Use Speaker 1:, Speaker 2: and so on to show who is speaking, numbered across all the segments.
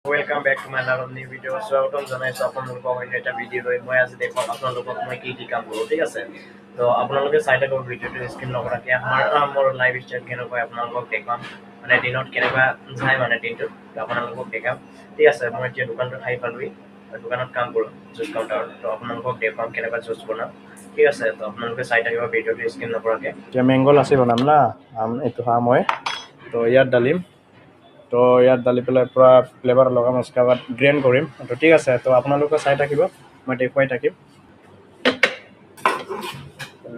Speaker 1: Welcome back to my another new video. স্বাগতম জনাইছো আপোনালোকক অন্য এটা ভিডিঅ' লৈ মই আজি দেখুৱাম আপোনালোকক মই কি কাম কৰোঁ ঠিক আছে তো আপোনালোকে চাই থাকক ভিডিঅ'টো স্কিপ নকৰাকৈ মোৰ লাইভ ষ্টাইল কেনেকৈ আপোনালোকক দেখাম মানে দিনত কেনেকুৱা যায় মানে দিনটোত তো আপোনালোকক দেখাম ঠিক আছে মই এতিয়া দোকানটোত আহি পালোহি দোকানত কাম কৰোঁ জুচ কাউণ্টাৰত তো আপোনালোকক দেখুৱাম কেনেকুৱা জুচ বনাম ঠিক আছে তো আপোনালোকে চাই থাকিব ভিডিঅ'টো স্কিপ নকৰাকৈ এতিয়া মেংগ' লাচি বনাম না এইটো খাম মই তো ইয়াত ডালিম তো ইয়াত ডালি পেলাই পূৰা ফ্লেভাৰ লগাম उसके बाद গ্ৰেণ্ড কৰিম তো ঠিক আছে তো আপোনালোকে চাই থাকিব মই দেখুৱাই থাকিম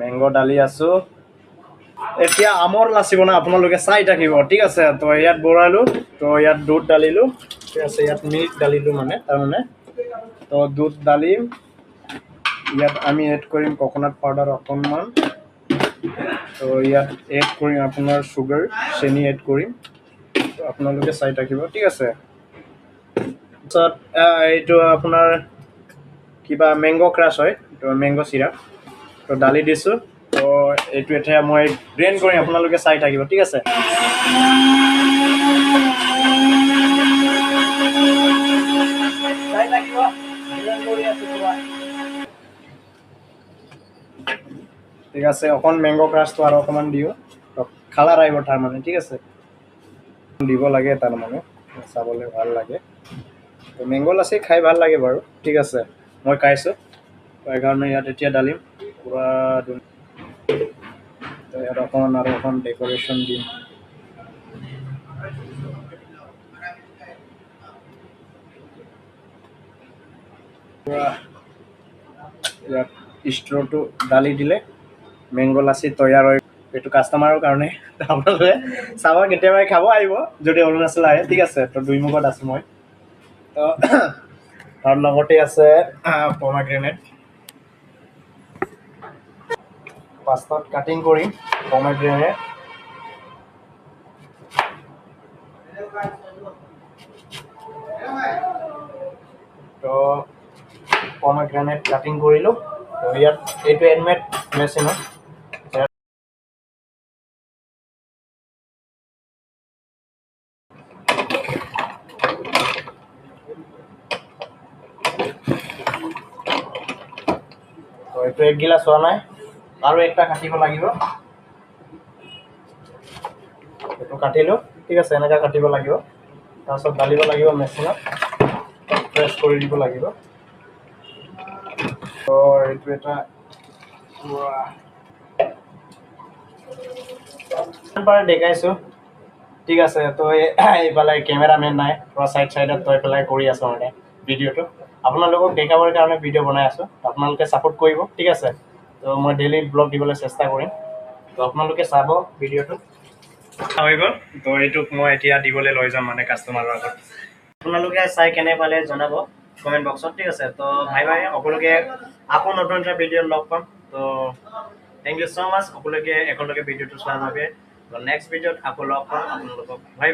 Speaker 1: মেংগ' ডালি আছোঁ এতিয়া আমৰ লাচি বনাই আপোনালোকে চাই থাকিব ঠিক আছে তো ইয়াত বনালোঁ তো ইয়াত দুধ ডালিলোঁ ঠিক আছে ইয়াত মিল্ক ডালিলোঁ মানে তাৰমানে তো দুধ ডালিম ইয়াত আমি এড কৰিম কোকোনাট পাউডাৰ অকণমান তো ইয়াত এড কৰিম আপোনাৰ চুগাৰ চেনি এড কৰিম তো আপোনালোকে চাই থাকিব ঠিক আছে তাৰপিছত এইটো আপোনাৰ কিবা মেংগ' ক্ৰাছ হয় তো মেংগ' চিৰাপ তো ডালি দিছোঁ তো এইটো এতিয়া মই গ্ৰেণ্ড কৰিম আপোনালোকে চাই থাকিব ঠিক আছে চাই থাকিব গ্ৰেণ্ড কৰি আছোঁ ঠিক আছে অকণ মেংগ' ক্ৰাছটো আৰু অকণমান দিওঁ তো কালাৰ আহিব তাৰমানে ঠিক আছে দিব লাগে তাৰমানে চাবলৈ ভাল লাগে তো মেংগ' লাচি খাই ভাল লাগে বাৰু ঠিক আছে মই খাইছোঁ সেইকাৰণে ইয়াত এতিয়া ডালিম পূৰা তো ইয়াত অকণমান আৰু অকণ ডেক'ৰেশ্যন দিম পূৰা ইয়াত ষ্ট্ৰ'টো ডালি দিলে মেংগ' লাচি তৈয়াৰ হয় এইটো কাষ্টমাৰৰ কাৰণে আপোনালোকে চাব কেতিয়াবা খাব আহিব যদি অৰুণাচল আহে ঠিক আছে তো দুইমুখত আছোঁ মই তো তাৰ লগতে আছে পমাগ্ৰেনেট পাঁচটাত কাটিং কৰিম পমাগ্ৰেনেট তো পমাগ্ৰেনেট কাটিং কৰিলোঁ তো ইয়াত এইটো এনমেড মেচিনত তো এইটো এক গিলাচ হোৱা নাই আৰু একটা কাটিব লাগিব এইটো কাটিলোঁ ঠিক আছে এনেকৈ কাটিব লাগিব তাৰপিছত ডালিব লাগিব মেচিনত প্ৰেছ কৰি দিব লাগিব তো এইটো এটা পাৰে দেখাইছোঁ ঠিক আছে তো এইফালে কেমেৰামেন নাই পূৰা চাইডত তো এইফালে কৰি আছোঁ মানে ভিডিঅ'টো আপোনালোকক দেখাবৰ কাৰণে ভিডিঅ' বনাই আছোঁ আপোনালোকে ছাপোৰ্ট কৰিব ঠিক আছে তো মই ডেইলি ব্লগ দিবলৈ চেষ্টা কৰিম তো আপোনালোকে চাব ভিডিঅ'টো হৈ গ'ল তো এইটোক মই এতিয়া দিবলৈ লৈ যাম মানে কাষ্টমাৰৰ আগত আপোনালোকে চাই কেনে পালে জনাব কমেণ্ট বক্সত ঠিক আছে তো ভাই সকলোকে আকৌ নতুন এটা ভিডিঅ'ত লগ পাম তো থেংক ইউ ছ' মাছ সকলোকে একেলগে ভিডিঅ'টো চোৱাৰ বাবে তো নেক্সট ভিডিঅ'ত আকৌ লগ পাম আপোনালোকক বাই